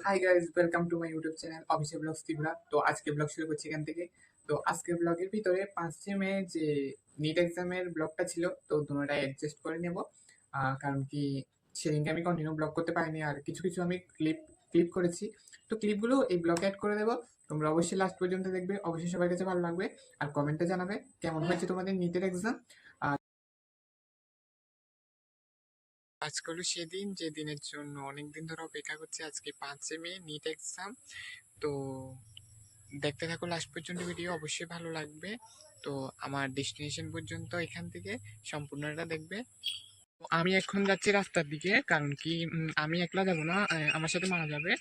High guys, welcome to my YouTube channel official blogs Tripura. তো আজকে blog শুরু করছি এখান থেকে। তো আজকের ব্লগের ভিতরে 5 মে যে নিট এক্সামের ব্লগটা ছিল, তো দুটোটাই অ্যাডজাস্ট করে নেব। কারণ কি সেদিনকে আমি কন্টিনিউ ব্লগ করতে পারিনি, আর কিছু কিছু আমি ক্লিপ ক্লিপ করেছি। তো ক্লিপগুলো এই ব্লগে অ্যাড করে দেবো। তোমরা অবশ্যই লাস্ট পর্যন্ত দেখবে, অবশ্যই সবার কাছে ভালো লাগবে। আর কমেন্টে জানাবে কেমন হয়েছে তোমাদের নিটের এক্সাম। আজকে হলো সেদিন যে দিনের জন্য অনেকদিন ধরে অপেক্ষা করছি। আজকে 5 মে নিট এক্সাম। তো দেখতে থাকো লাস্ট পর্যন্ত, ভিডিও অবশ্যই ভালো লাগবে। তো আমার ডেস্টিনেশন পর্যন্ত এখান থেকে সম্পূর্ণটা দেখবে। আমি এখন যাচ্ছি রাস্তার দিকে, কারণ কি আমি একলা যাব না, আমার সাথে মা যাবে।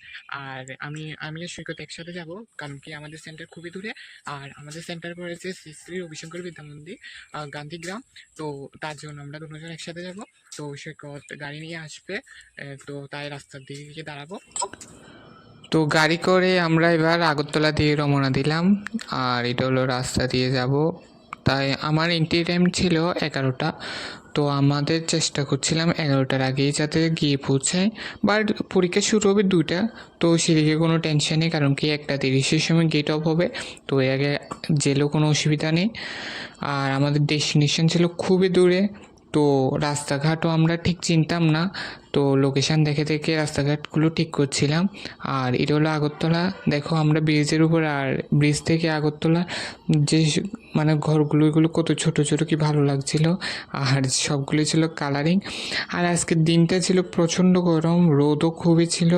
আর আমি আর সৈকত একসাথে যাব, কারণ কি আমাদের সেন্টার খুবই দূরে। আর আমাদের সেন্টার পড়েছে শ্রী শ্রী রবিশঙ্কর বিদ্যা মন্দির, গান্ধীগ্রাম। তো তার জন্য আমরা দুজন একসাথে যাব। তো সৈকত গাড়ি নিয়ে আসবে, তো তাই রাস্তার দিকে গিয়ে দাঁড়াবো। তো গাড়ি করে আমরা এবার আগরতলা দিয়ে রওনা দিলাম। আর এটা হলো রাস্তা দিয়ে যাব। তাই আমার এন্ট্রি টাইম ছিল 11টা। তো আমাদের চেষ্টা করছিলাম 11টার আগেই যাতে গিয়ে পৌঁছায়। বাট পরীক্ষা শুরু হবে 2টা। তো সেদিকে কোনো টেনশন নেই, কারণ কি 1:30-এর সময় গেট অফ হবে। তো এর আগে জেলেও কোনো অসুবিধা নেই। আর আমাদের ডেস্টিনেশন ছিল খুবই দূরে। তো রাস্তাঘাটও আমরা ঠিক চিনতাম না। তো লোকেশান দেখে দেখে রাস্তাঘাটগুলো ঠিক করছিলাম। আর এটা হলো আগরতলা। দেখো আমরা ব্রিজের উপর, আর ব্রিজ থেকে আগরতলা যে মানে ঘরগুলো, এগুলো কত ছোট ছোট, কি ভালো লাগছিল। আর সবগুলো ছিল কালারিং। আর আজকের দিনটা ছিল প্রচণ্ড গরম, রোদও খুবই ছিল।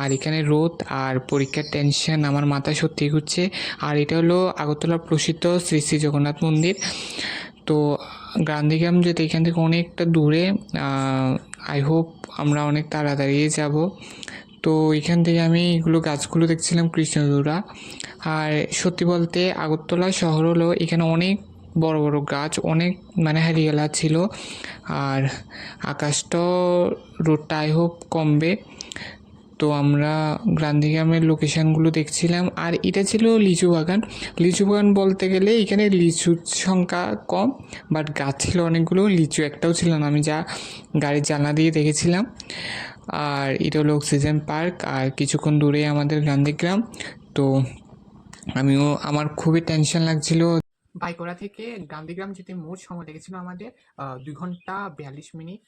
আর এখানে রোদ আর পরীক্ষার টেনশন আমার মাথা সত্যি ঘুরছে। আর এটা হলো আগরতলার প্রসিদ্ধ শ্রী শ্রী জগন্নাথ মন্দির। তো গান্ধীগ্রাম যেতে এখান থেকে অনেকটা দূরে। আই হোপ আমরা অনেক তাড়াতাড়ি যাব। তো এখান থেকে আমি এগুলো গাছগুলো দেখছিলাম, কৃষ্ণচূড়া। আর সত্যি বলতে আগরতলা শহর হলো, এখানে অনেক বড় বড় গাছ, অনেক মানে হারিয়ালা ছিল। আর আকাশটাও, রোদটা আই হোপ কমবে। তো আমরা গান্ধীগ্রামের লোকেশানগুলো দেখছিলাম। আর এটা ছিল লিচু বাগান। লিচু বাগান বলতে গেলে এখানে লিচুর সংখ্যা কম, বাট গাছ ছিল অনেকগুলো, লিচু একটাও ছিল না, আমি যা গাড়ির জানলা দিয়ে দেখেছিলাম। আর এটা হলো অক্সিজেন পার্ক, আর কিছুক্ষণ দূরে আমাদের গান্ধীগ্রাম। তো আমার খুবই টেনশন লাগছিল। বাইকোড়া থেকে গান্ধীগ্রাম যেতে মোট সময় লেগেছিল আমাদের 2 ঘন্টা 42 মিনিট,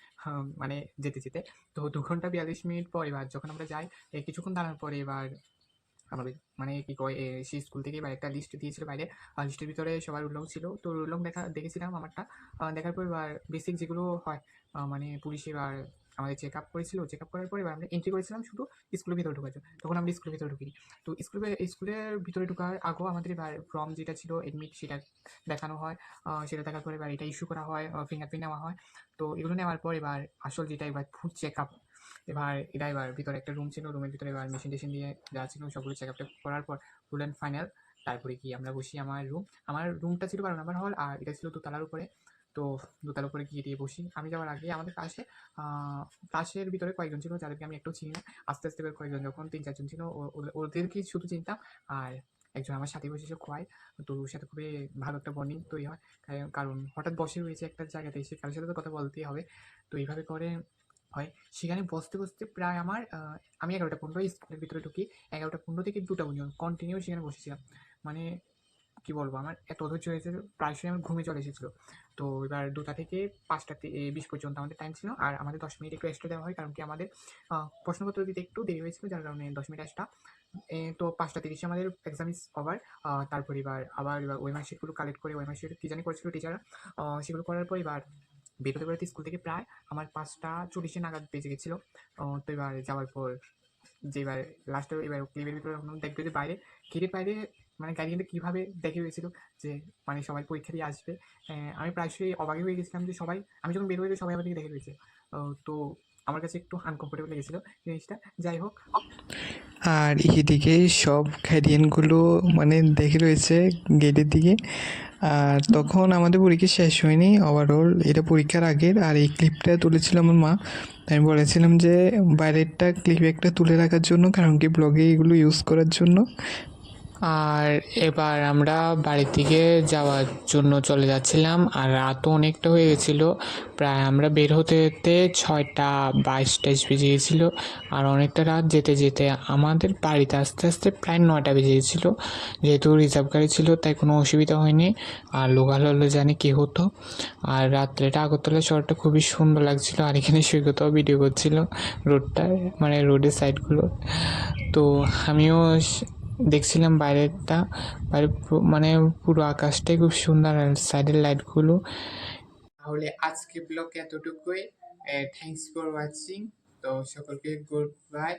মানে যেতে যেতে। তো 2 ঘন্টা 42 মিনিট পর এবার যখন আমরা যাই, কিছুক্ষণ দাঁড়ানোর পরে এবার আমাদের মানে কি কয়, সেই স্কুল থেকে এবার একটা লিস্ট দিয়েছিল বাইরে। লিস্টের ভিতরে সবার রোল ছিল। তো রোল দেখেছিলাম আমারটা। দেখার পর এবার বেসিক যেগুলো হয়, মানে পুলিশ এবার আমাদের চেক আপ করেছিল। চেক আপ করার পর এবার আমরা এন্ট্রি করেছিলাম শুধু স্কুলের ভিতরে ঢোকার জন্য। তখন আমরা স্কুলের ভিতরে ঢুকিনি। তো স্কুলের ভিতরে ঢোকার আগেও আমাদের এবার ফর্ম যেটা ছিল এডমিট, সেটা দেখানো হয়। সেটা দেখার পর এবার এটা ইস্যু করা হয়, ফিঙ্গারপ্রিন্ট নেওয়া হয়। তো এগুলো নেওয়ার পর এবার আসল যেটা এবার ফুড চেক আপ। এবার ভিতরে একটা রুম ছিল, রুমের ভিতরে এবার মেশিন টেশিন দিয়ে যা ছিল সবগুলো চেক আপ করার পর ফুল অ্যান্ড ফাইনাল। তারপরে কি আমরা বসি আমার রুমটা ছিল 12 নম্বর হল, আর এটা ছিল দোতলার উপরে। তো দোতলার উপরে গিয়ে দিয়ে বসি। আমি যাওয়ার আগে আমাদের ক্লাসের ভিতরে কয়েকজন ছিল যাদেরকে আমি একটু চিনি না। আস্তে আস্তে এবার কয়েকজন, যখন 3-4 জন ছিল, ওদেরকে শুধু চিনতাম। আর একজন আমার সাথে বসেছে খোয়াই। তো ওর সাথে খুবই ভালো একটা বন্ডিং তৈরি হয়, কারণ হঠাৎ বসে রয়েছে একটা জায়গাতে, এসে কারোর সাথে তো কথা বলতেই হবে। তো এইভাবে করে হয়। সেখানে বসতে বসতে প্রায় আমার আমি 11টা 15 স্কুলের ভিতরে ঢুকি। 11টা 15 থেকে 2টা পর্যন্ত কন্টিনিউ সেখানে বসেছিলাম। মানে কি বলবো, আমার এত অধৈর্য হয়েছে, প্রায়শই আমার ঘুমে চলে এসেছিলো। তো এবার 2টা থেকে 5টা 20 পর্যন্ত আমাদের টাইম ছিল। আর আমাদের 10 মিনিট একটু এক্সট্রা দেওয়া হয়, কারণ কি আমাদের প্রশ্নপত্র দিতে একটু দেরি হয়েছিল, যার কারণে 10 মিনিট এক্সট্রা। তো 5টা 30-এ আমাদের এক্সাম ইজ ওভার। তারপর এবার ওই মার্কশিটগুলো কালেক্ট করে, ওই মার্কশিট কী জানি করেছিল টিচাররা, সেগুলো করার পর এবার বেরোতে বেরোতে স্কুল থেকে প্রায় আমার 5টা 40 নাগাদ বেজে গেছিলো। তো এবার যাওয়ার পর যে এবার লাস্টে এবার ক্লিপের ভিতরে দেখবে যে বাইরে, গেটের বাইরে মানে গার্ডিয়ানরা কীভাবে দেখে হয়েছিল যে মানে সবাই পরীক্ষা দিয়ে আসবে। আমি প্রায়শই অবাকই হয়ে গেছিলাম যে আমি যখন বের হয়েছি সবাই আমার দিকে দেখে রয়েছে। তো আমার কাছে একটু আনকমফোর্টেবল লেগেছিলো জিনিসটা। যাই হোক, আর এদিকে সব গার্ডিয়ানগুলো মানে দেখে রয়েছে গেটের দিকে। আর তখন আমাদের পরীক্ষা শেষ হয়নি ওভারঅল, এটা পরীক্ষার আগের। আর এই ক্লিপটা তুলেছিল আমার মা। আমি বলেছিলাম যে বাইরেরটা ক্লিপ একটা তুলে রাখার জন্য, কারণ কি ব্লগে এগুলো ইউজ করার জন্য। আর এবার আমরা বাড়ির দিকে যাওয়ার জন্য চলে যাচ্ছিলাম, আর রাতও অনেকটা হয়ে গেছিলো। প্রায় আমরা বের হতে হতে 6:22 বেজে গেছিলো। আর অনেকটা রাত যেতে যেতে আমাদের বাড়িতে আস্তে আস্তে প্রায় 9টা বেজে গেছিলো। যেহেতু রিজার্ভ গাড়ি ছিল তাই কোনো অসুবিধা হয়নি। আর লোকাল হলে জানি কী হতো। আর রাত্রেটা আগরতলা শহরটা খুবই সুন্দর লাগছিলো। আর এখানে সৈকতও ভিডিও করছিল রোডটা, মানে রোডের সাইডগুলো। তো আমিও দেখছিলাম বাইরেরটা, বাইরে মানে পুরো আকাশটাই খুব সুন্দর আর সাইডের লাইটগুলো। তাহলে আজকে ব্লগ এতটুকুই। Thanks for watching. তো সকলকে গুড বাই।